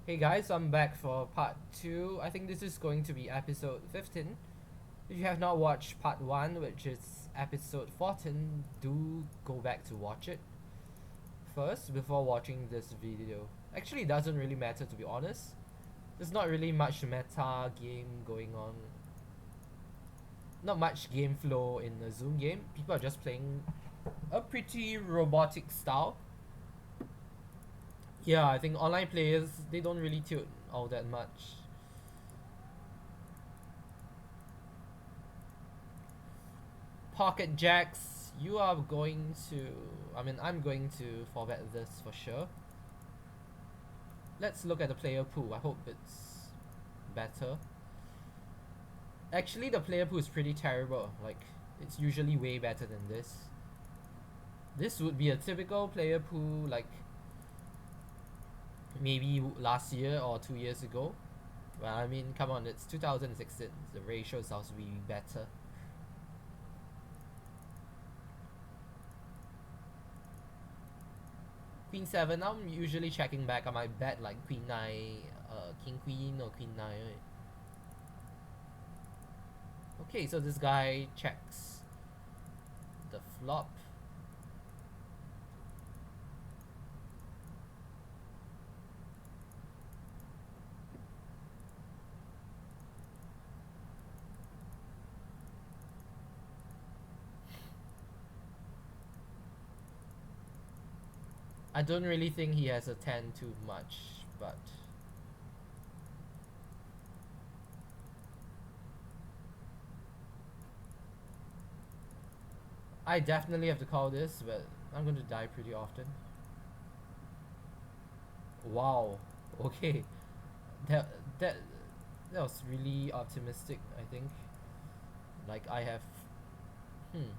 Hey guys, I'm back for part 2. I think this is going to be episode 15. If you have not watched part 1, which is episode 14, do go back to watch it first before watching this video. Actually, it doesn't really matter, to be honest. There's not really much meta game going on. Not much game flow in a Zoom game. People are just playing a pretty robotic style. Yeah, I think online players, they don't really tilt all that much. Pocket jacks, you are going to... I'm going to format this for sure. Let's look at the player pool. I hope it's better. Actually, the player pool is pretty terrible. Like, it's usually way better than this. This would be a typical player pool, like, maybe last year or 2 years ago. Well, I mean, come on, it's 2016. The ratio sounds to be better. Queen 7, I'm usually checking back. I might bet like Queen 9, King Queen or Queen 9. Right? Okay, so this guy checks the flop. I don't really think he has a 10 too much, but I definitely have to call this, but I'm going to die pretty often. Wow. Okay. That that that was really optimistic, I think. Like I have hmm.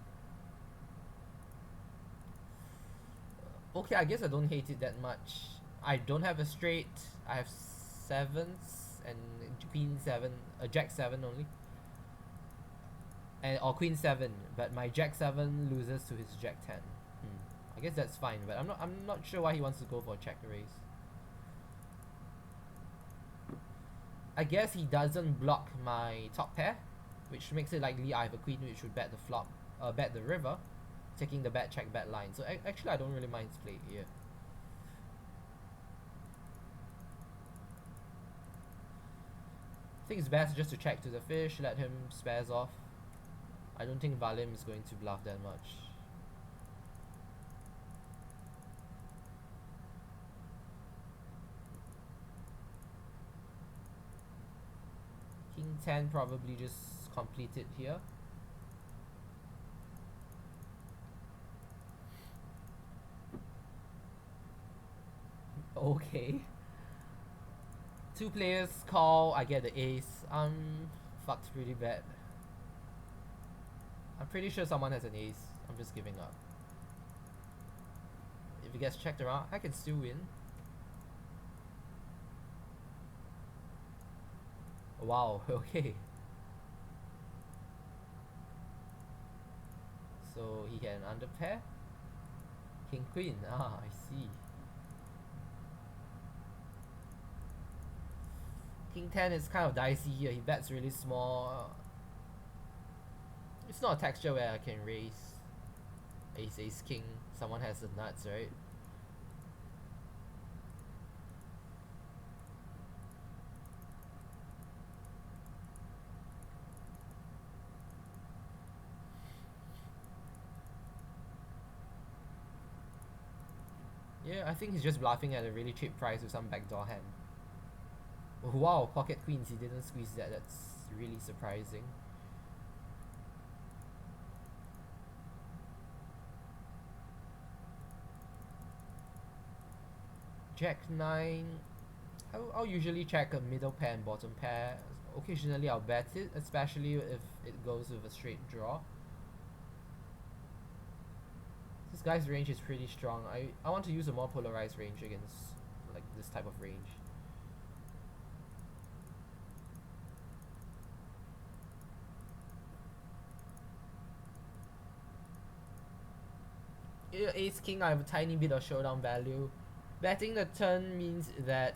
Okay, I guess I don't hate it that much. I don't have a straight. I have sevens and queen seven, a jack seven only, and or queen seven. But my jack seven loses to his jack 10. I guess that's fine, but I'm not sure why he wants to go for a check raise. I guess he doesn't block my top pair, which makes it likely I have a queen which would bet the flop, bet the river, taking the bet check bet line. So actually I don't really mind his play here. I think it's best just to check to the fish, let him spares off. I don't think Valim is going to bluff that much. King 10 probably just complete it here. Okay. Two players call, I get the ace. I'm fucked pretty bad. I'm pretty sure someone has an ace. I'm just giving up. If it gets checked around, I can still win. Wow, okay. So he can underpair. King Queen, I see. King 10 is kind of dicey here. He bets really small. It's not a texture where I can raise ace, ace, king. Someone has the nuts, right? Yeah, I think he's just bluffing at a really cheap price with some backdoor hand. Wow, pocket queens, he didn't squeeze that. That's really surprising. Jack 9. I'll usually check a middle pair and bottom pair. Occasionally I'll bet it, especially if it goes with a straight draw. This guy's range is pretty strong. I want to use a more polarized range against like this type of range. Ace King, I have a tiny bit of showdown value. Betting the turn means that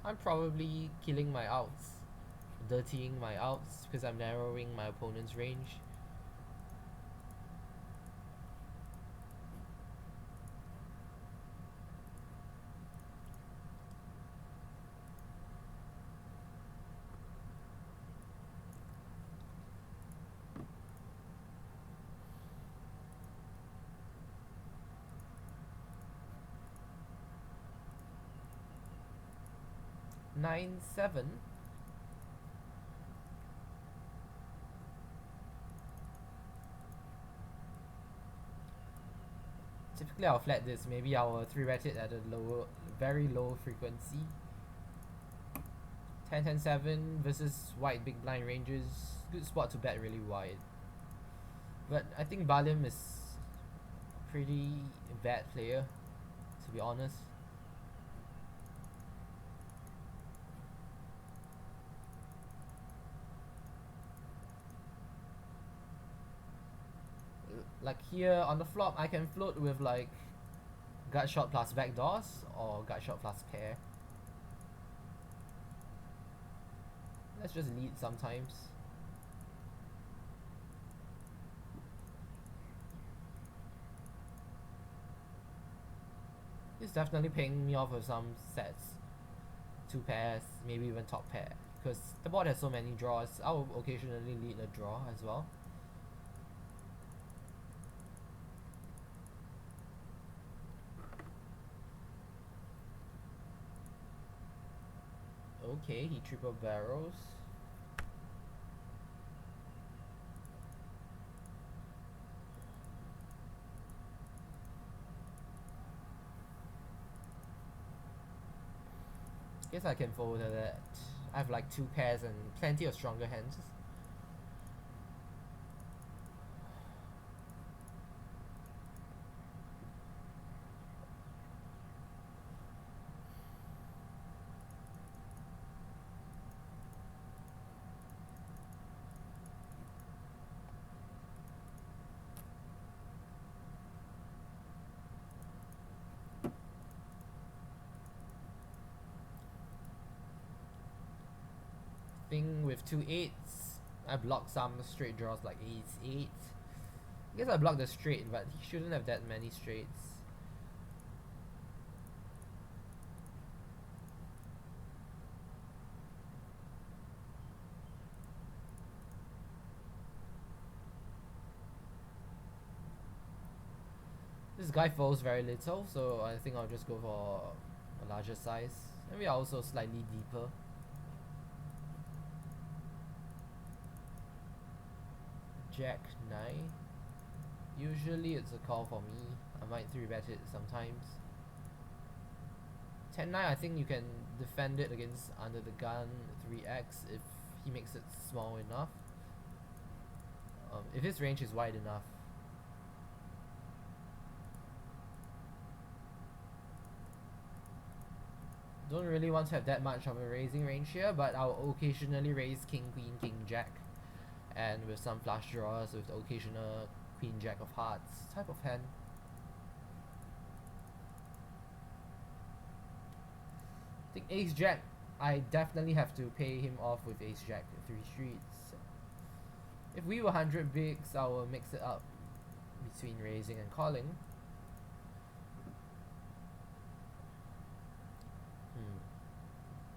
I'm probably killing my outs, dirtying my outs because I'm narrowing my opponent's range. Nine seven. Typically I'll flat this, maybe I'll 3-bet it at a lower, very low frequency. 10-10-7 versus wide big blind ranges, good spot to bet really wide. But I think Balim is a pretty bad player, to be honest. Like here on the flop, I can float with like gut shot plus backdoors or gut shot plus pair. Let's just lead sometimes. He's definitely paying me off with some sets. 2 pairs, maybe even top pair. Because the board has so many draws, I'll occasionally lead a draw as well. Okay, he triple barrels. Guess I can fold that. I have like 2 pairs and plenty of stronger hands. Thing with 2 8s, I block some straight draws like ace 8. I guess I blocked the straight, but he shouldn't have that many straights. This guy folds very little, so I think I'll just go for a larger size. Maybe also slightly deeper. Jack 9. Usually it's a call for me. I might 3-bet it sometimes. 10-9, I think you can defend it against under the gun 3x if he makes it small enough. If his range is wide enough. Don't really want to have that much of a raising range here, but I'll occasionally raise king, queen, king, jack. And with some flush draws with the occasional queen, jack of hearts type of hand. I think ace, jack, I definitely have to pay him off with ace, jack, 3 streets. If we were 100 bigs, I will mix it up between raising and calling.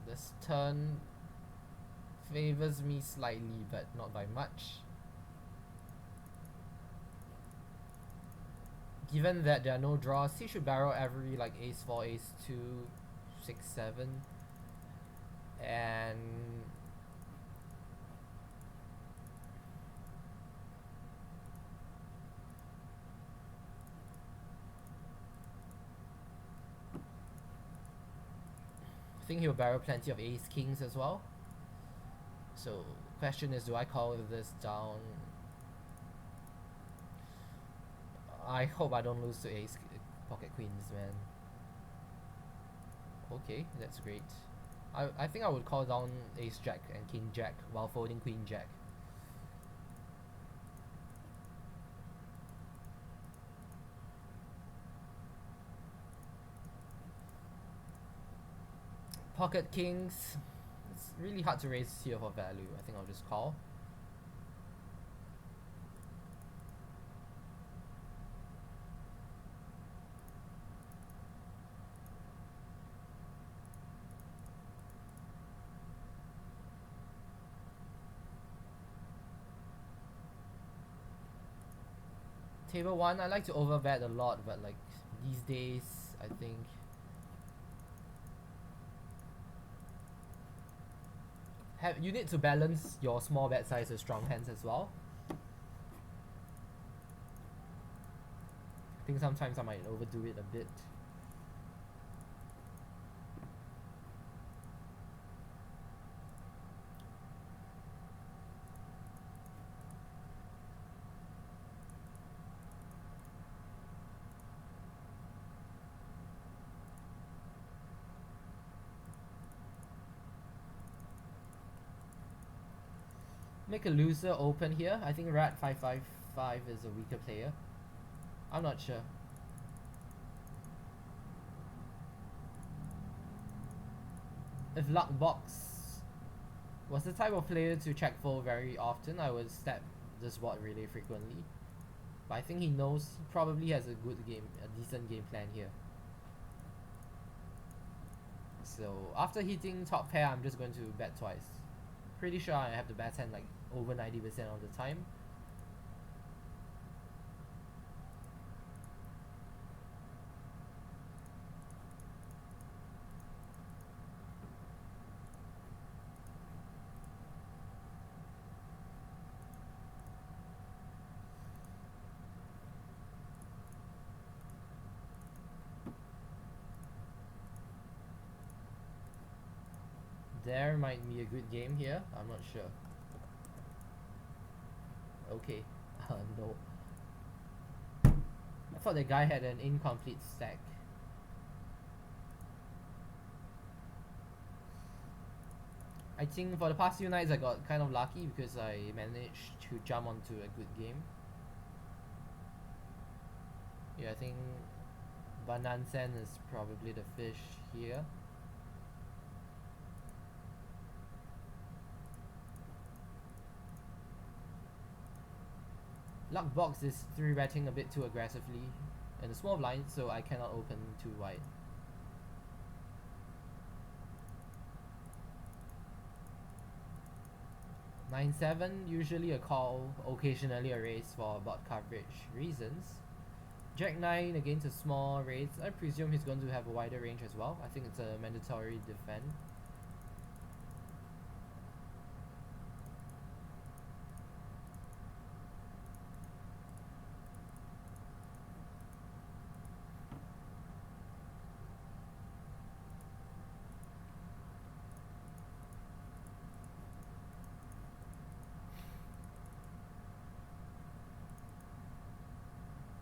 This turn favors me slightly, but not by much. Given that there are no draws, he should barrel every like ace 4, ace 2, 6, 7. And I think he'll barrel plenty of ace kings as well. So question is, do I call this down? I hope I don't lose to ace pocket queens, man. Okay, that's great. I think I would call down ace jack and king jack while folding queen jack. Pocket kings. It's really hard to raise here for value. I think I'll just call. Table 1, I like to overbet a lot, but like these days, I think you need to balance your small bet size with strong hands as well. I think sometimes I might overdo it a bit. Make a loser open here. I think Rat 555 is a weaker player. I'm not sure. If Luckbox was the type of player to check fold very often, I would step this board really frequently. But I think he knows he probably has a decent game plan here. So after hitting top pair, I'm just going to bet twice. Pretty sure I have the best hand like over 90% of the time. There might be a good game here. I'm not sure. Okay. No. I thought the guy had an incomplete stack. I think for the past few nights I got kind of lucky because I managed to jump onto a good game. Yeah, I think Banansen is probably the fish here. Luckbox is 3-betting a bit too aggressively in the small blind, so I cannot open too wide. Nine seven, usually a call, occasionally a raise for bot coverage reasons. Jack 9 against a small raise. I presume he's going to have a wider range as well. I think it's a mandatory defend.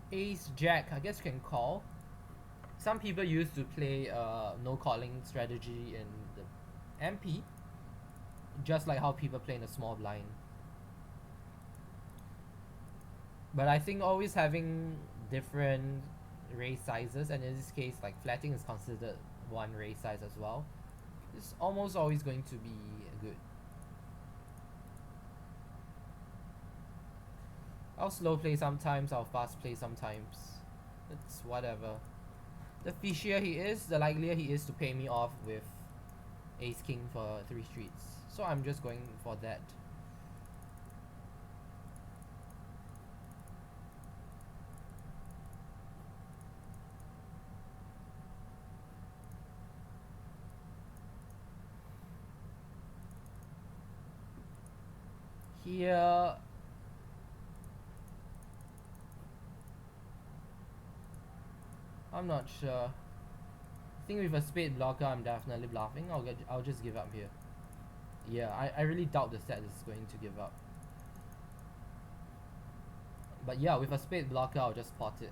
Ace Jack, I guess you can call. Some people used to play no calling strategy in the MP, just like how people play in a small blind. But I think always having different raise sizes, and in this case like flatting is considered one raise size as well, is almost always going to be good. I'll slow play sometimes, I'll fast play sometimes. It's whatever. The fishier he is, the likelier he is to pay me off with ace king for 3 streets. So I'm just going for that. Here I'm not sure. I think with a spade blocker I'm definitely bluffing. I'll just give up here. Yeah, I really doubt the set is going to give up. But yeah, with a spade blocker I'll just pot it.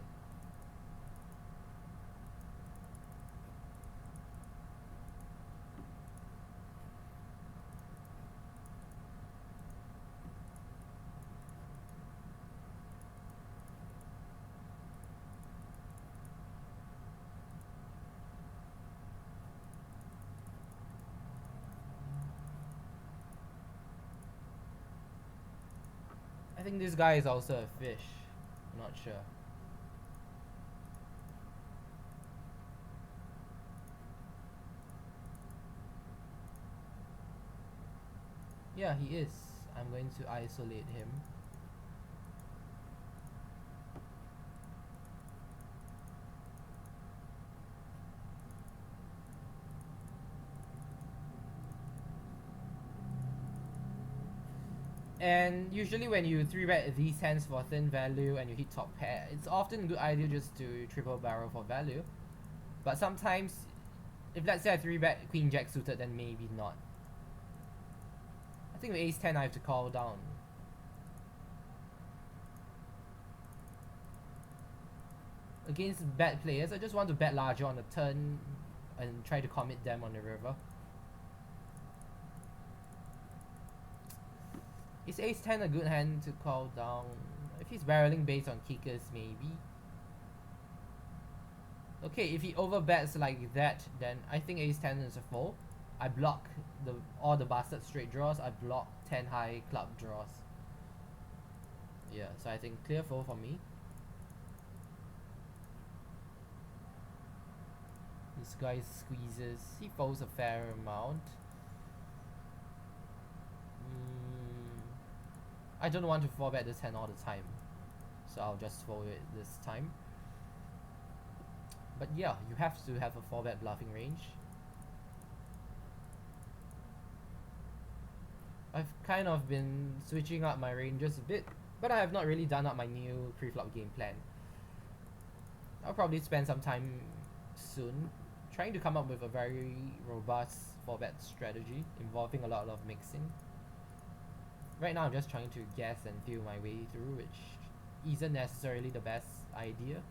think this guy is also a fish. I'm not sure. Yeah, he is. I'm going to isolate him. And usually when you 3-bet these hands for thin value and you hit top pair, it's often a good idea just to triple barrel for value. But sometimes, if let's say I 3-bet queen jack suited, then maybe not. I think with ace 10 I have to call down. Against bad players, I just want to bet larger on the turn and try to commit them on the river. Is ace 10 a good hand to call down? If he's barreling based on kickers, maybe. Okay, if he overbets like that, then I think ace 10 is a fold. I block all the bastard straight draws. I block 10 high club draws. Yeah, so I think clear fold for me. This guy squeezes. He folds a fair amount. I don't want to 4-bet this hand all the time, so I'll just fold it this time. But yeah, you have to have a 4-bet bluffing range. I've kind of been switching up my ranges a bit, but I have not really done up my new pre-flop game plan. I'll probably spend some time soon trying to come up with a very robust 4-bet strategy involving a lot of mixing. Right now I'm just trying to guess and feel my way through, which isn't necessarily the best idea.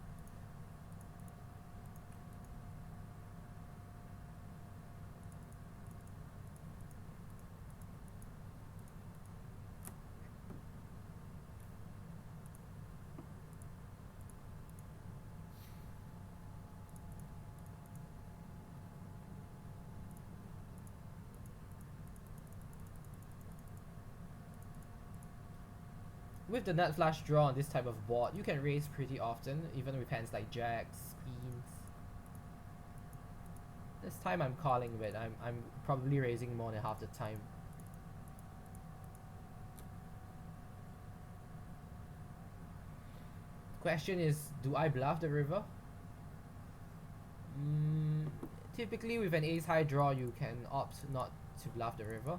With the nut flush draw on this type of board, you can raise pretty often, even with hands like jacks, queens. This time I'm calling with, I'm probably raising more than half the time. Question is, do I bluff the river? Typically with an ace high draw, you can opt not to bluff the river.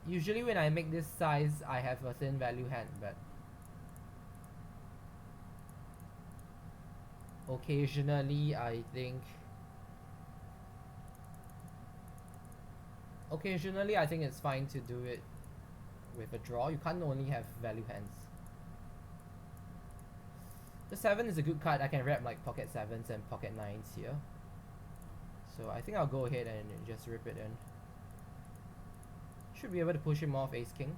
Usually when I make this size, I have a thin value hand, but occasionally I think it's fine to do it with a draw. You can't only have value hands. The 7 is a good card. I can wrap like pocket 7s and pocket 9s here. So I think I'll go ahead and just rip it in. Should be able to push him off ace king.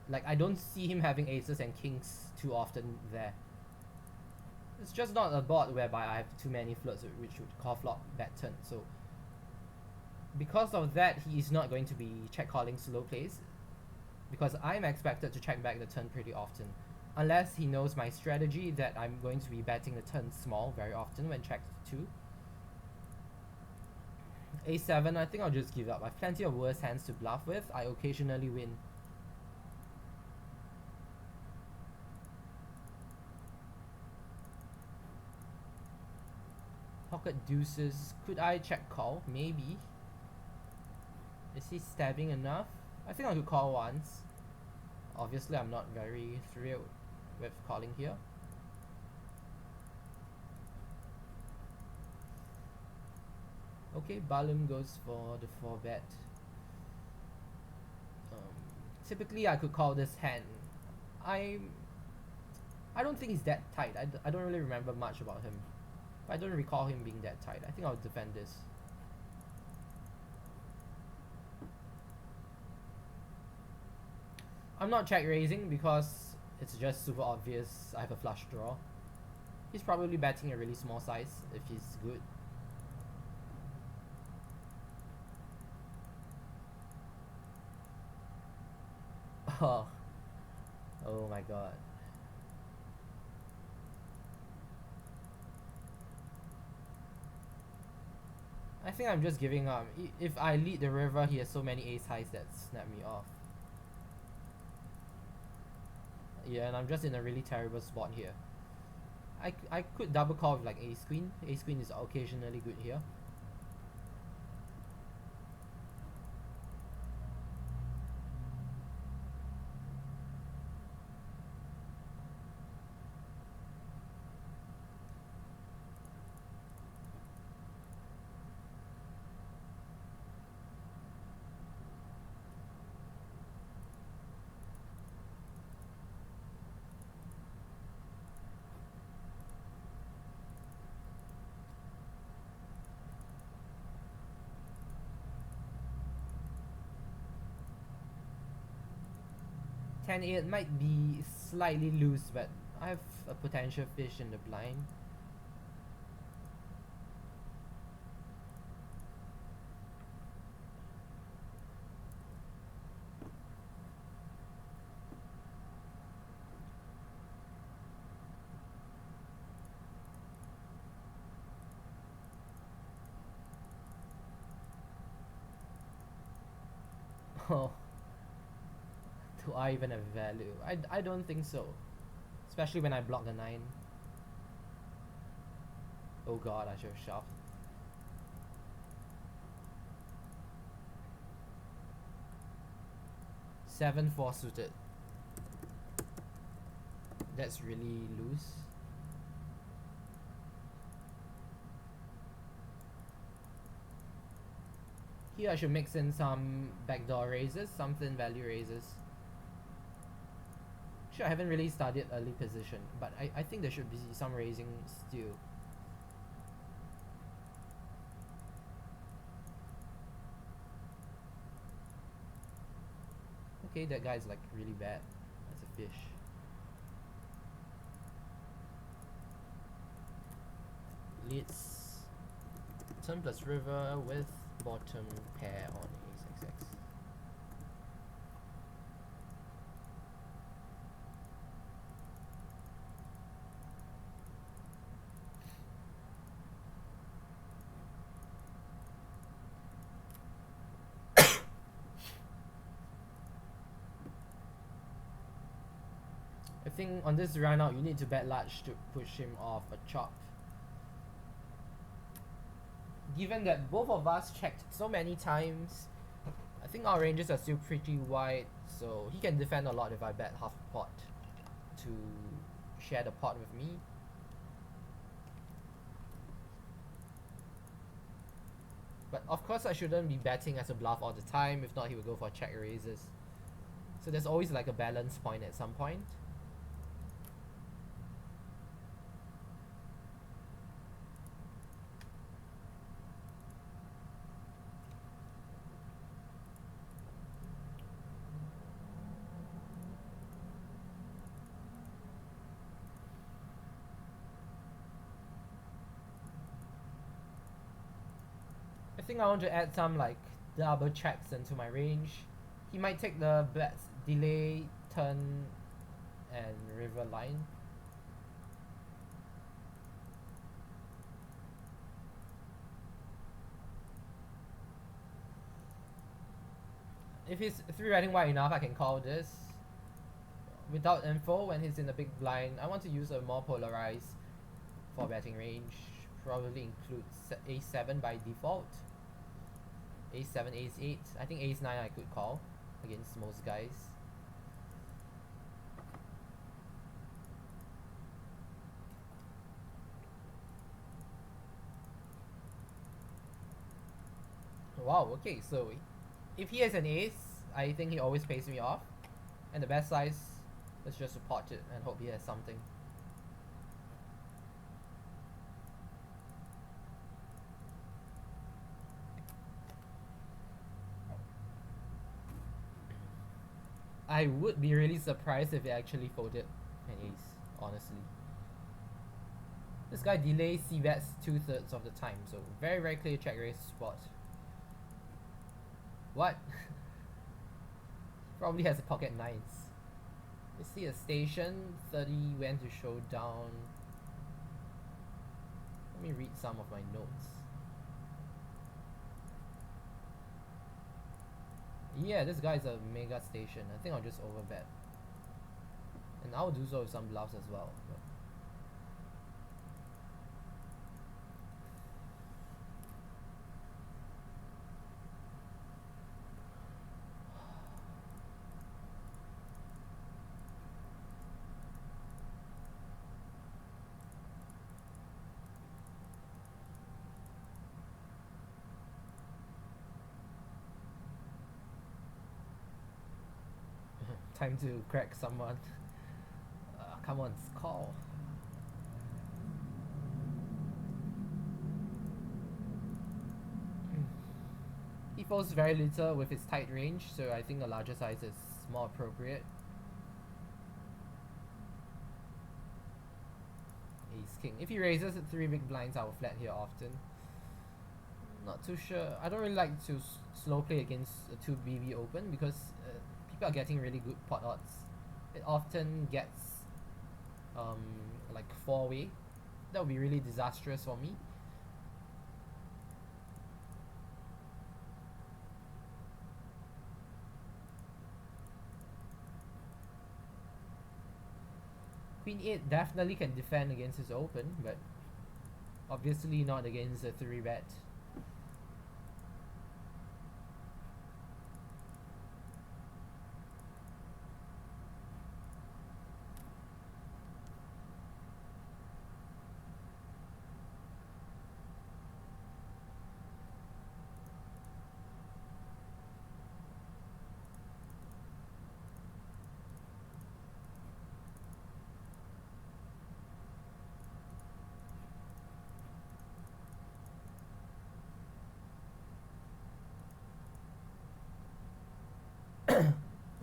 Like, I don't see him having aces and kings too often there. It's just not a board whereby I have too many floats which would call flop bad turn. So because of that, he is not going to be check calling slow plays, because I'm expected to check back the turn pretty often, unless he knows my strategy that I'm going to be betting the turn small very often when checked 2. A7, I think I'll just give up. I have plenty of worse hands to bluff with. I occasionally win. Pocket deuces. Could I check call? Maybe. Is he stabbing enough? I think I could call once. Obviously, I'm not very thrilled with calling here. Okay, Balim goes for the 4-bet. Typically, I could call this hand. I don't think he's that tight. I don't really remember much about him. I don't recall him being that tight. I think I'll defend this. I'm not check raising because it's just super obvious I have a flush draw. He's probably betting a really small size if he's good. Oh, oh my god. I think I'm just giving up. If I lead the river, he has so many ace highs that snap me off. Yeah, and I'm just in a really terrible spot here. I could double call with like ace queen. Ace queen is occasionally good here. Ten eight might be slightly loose, but I have a potential fish in the blind. Oh, do I even have value? I don't think so. Especially when I block the 9. Oh god, I should have shoved. 7-4 suited. That's really loose. Here I should mix in some backdoor raises, some thin value raises. Sure, I haven't really studied early position, but I think there should be some raising still. Okay, that guy is like really bad. That's a fish. Leads turn plus river with bottom pair on ace xx. I think on this run out you need to bet large to push him off a chop. Given that both of us checked so many times, I think our ranges are still pretty wide, so he can defend a lot if I bet half a pot to share the pot with me. But of course I shouldn't be betting as a bluff all the time, if not he will go for check raises. So there's always like a balance point at some point. I think I want to add some like double checks into my range. He might take the bets delay, turn, and river line. If he's 3-betting wide enough, I can call this. Without info, when he's in the big blind, I want to use a more polarized 4-betting range. Probably includes a7 by default. A7, ace8. I think ace9 I could call against most guys. Wow, okay, so if he has an ace, I think he always pays me off. And the best size is just to pot it and hope he has something. I would be really surprised if it actually folded an ace, honestly. This guy delays c-bets 2/3 of the time, so very very clear check raise spot. What? Probably has a pocket nines. Let's see a station, 30 went to showdown. Let me read some of my notes. Yeah, this guy's a mega station. I think I'll just overbet. And I'll do so with some bluffs as well. But time to crack someone. Come on, call. He folds very little with his tight range, so I think a larger size is more appropriate. Ace king. If he raises at 3 big blinds, I will flat here often. Not too sure. I don't really like to slow play against a 2 BB open because people are getting really good pot odds. It often gets like 4-way. That would be really disastrous for me. Queen 8 definitely can defend against his open, but obviously not against a 3-bet.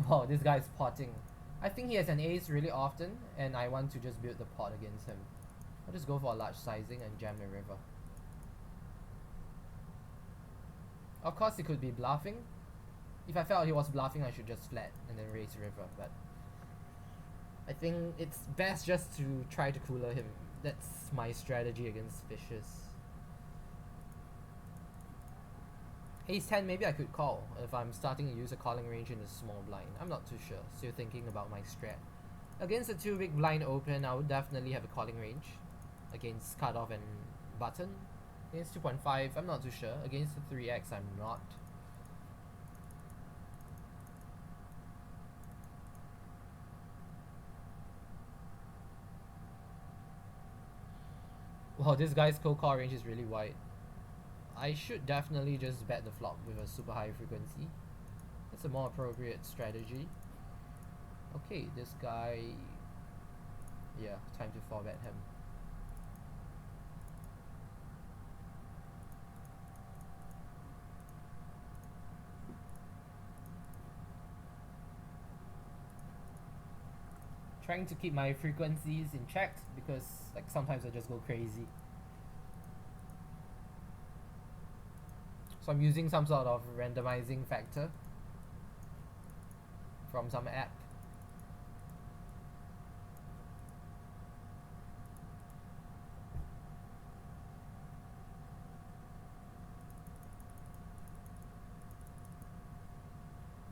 Wow, this guy is potting. I think he has an ace really often, and I want to just build the pot against him. I'll just go for a large sizing and jam the river. Of course, he could be bluffing. If I felt he was bluffing, I should just flat and then raise river, but I think it's best just to try to cooler him. That's my strategy against fishes. Ace 10, maybe I could call if I'm starting to use a calling range in the small blind. I'm not too sure, still thinking about my strat. Against a 2 big blind open, I would definitely have a calling range. Against cutoff and button. Against 2.5, I'm not too sure. Against the 3x, I'm not. Wow, this guy's cold call range is really wide. I should definitely just bet the flop with a super high frequency. That's a more appropriate strategy. Okay, this guy... Yeah, time to 4-bet him. Trying to keep my frequencies in check because like sometimes I just go crazy. So I'm using some sort of randomizing factor from some app.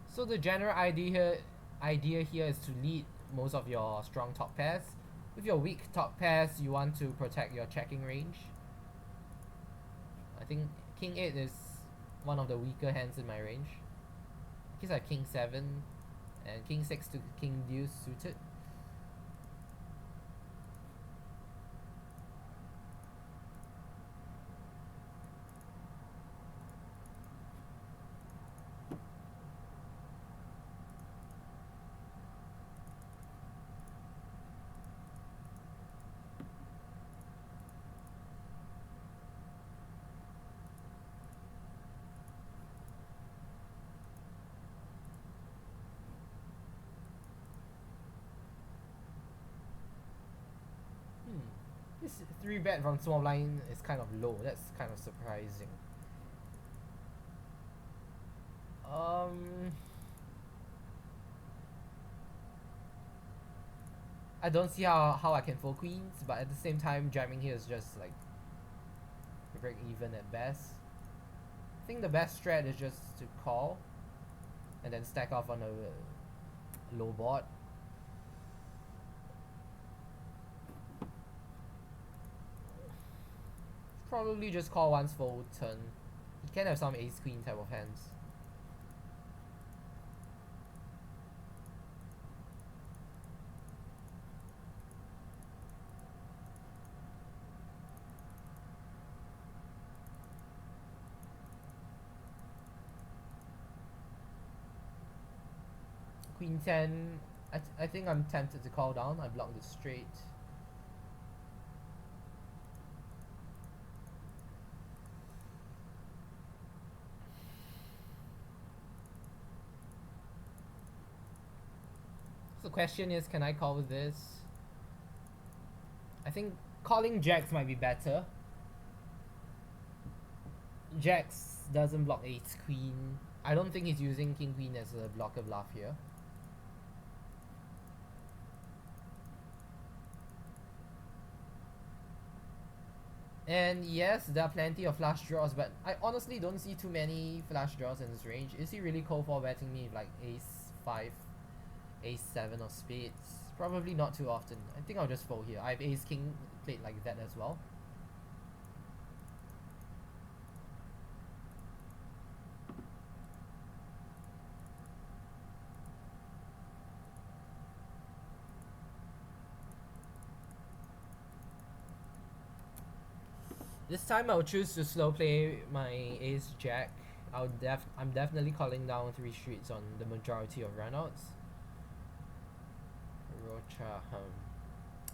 So the general idea here is to lead most of your strong top pairs. With your weak top pairs, you want to protect your checking range. I think King 8 is one of the weaker hands in my range. In case I have King 7 and King 6 to King Deuce suited. 3 bet from small blind is kind of low. That's kind of surprising. I don't see how I can fold queens, but at the same time, jamming here is just like break even at best. I think the best strat is just to call and then stack off on a low board. Probably just call once full turn. You can have some ace queen type of hands. Queen 10, I think I'm tempted to call down. I blocked it straight. So the question is, can I call with this? I think calling jacks might be better. Jacks doesn't block ace queen. I don't think he's using king queen as a blocker bluff here. And yes, there are plenty of flush draws, but I honestly don't see too many flush draws in this range. Is he really cold for betting me with like ace 5, ace 7 of spades? Probably not too often. I think I'll just fold here. I have ace king played like that as well. This time I'll choose to slow play my ace jack. I'm definitely calling down 3 streets on the majority of runouts. Rocha,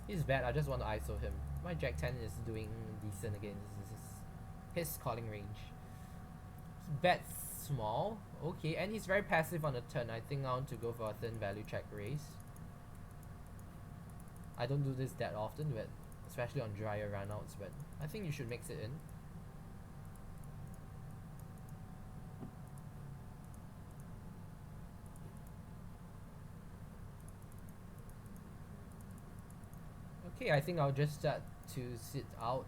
he's bad. I just want to ISO him. My jack 10 is doing decent again. This is his calling range. He bets small. Okay, and he's very passive on the turn. I think I want to go for a thin value check raise. I don't do this that often, but especially on drier runouts, but I think you should mix it in. Okay, I think I'll just start to sit out.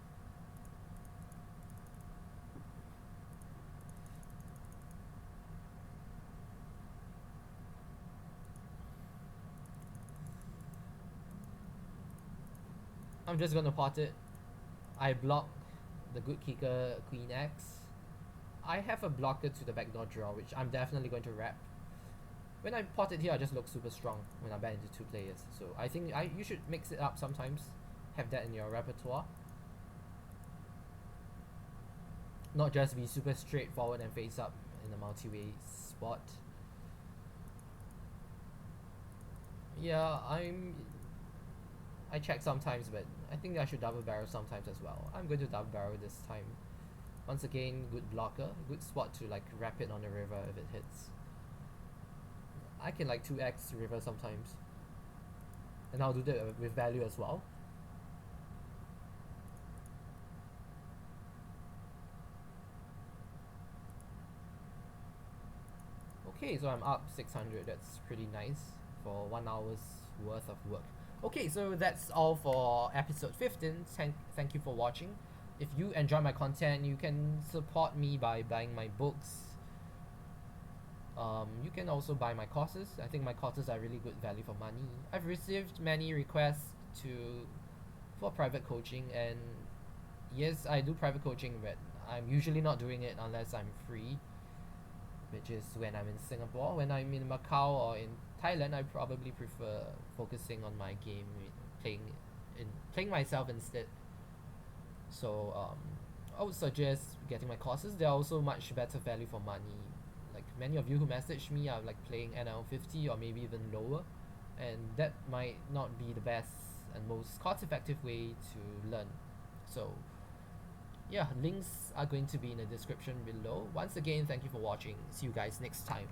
I'm just gonna pot it. I block the good kicker queen X. I have a blocker to the backdoor draw, which I'm definitely going to wrap. When I pot it here, I just look super strong when I bet into 2 players. So I think you should mix it up sometimes. Have that in your repertoire. Not just be super straightforward and face up in a multi-way spot. Yeah, I check sometimes, but I think I should double barrel sometimes as well. I'm going to double barrel this time. Once again, good blocker, good spot to like wrap it on the river if it hits. I can like 2x river sometimes. And I'll do that with value as well. Okay, so I'm up 600. That's pretty nice for 1 hour's worth of work. Okay, so that's all for episode 15. Thank you for watching. If you enjoy my content, you can support me by buying my books. You can also buy my courses. I think my courses are really good value for money. I've received many requests for private coaching, and yes, I do private coaching, but I'm usually not doing it unless I'm free, which is when I'm in Singapore. When I'm in Macau or in Thailand, I probably prefer focusing on my game, playing myself instead. So I would suggest getting my courses. They're also much better value for money. Like many of you who message me are like playing NL 50 or maybe even lower, and that might not be the best and most cost-effective way to learn. So yeah, links are going to be in the description below. Once again, thank you for watching. See you guys next time.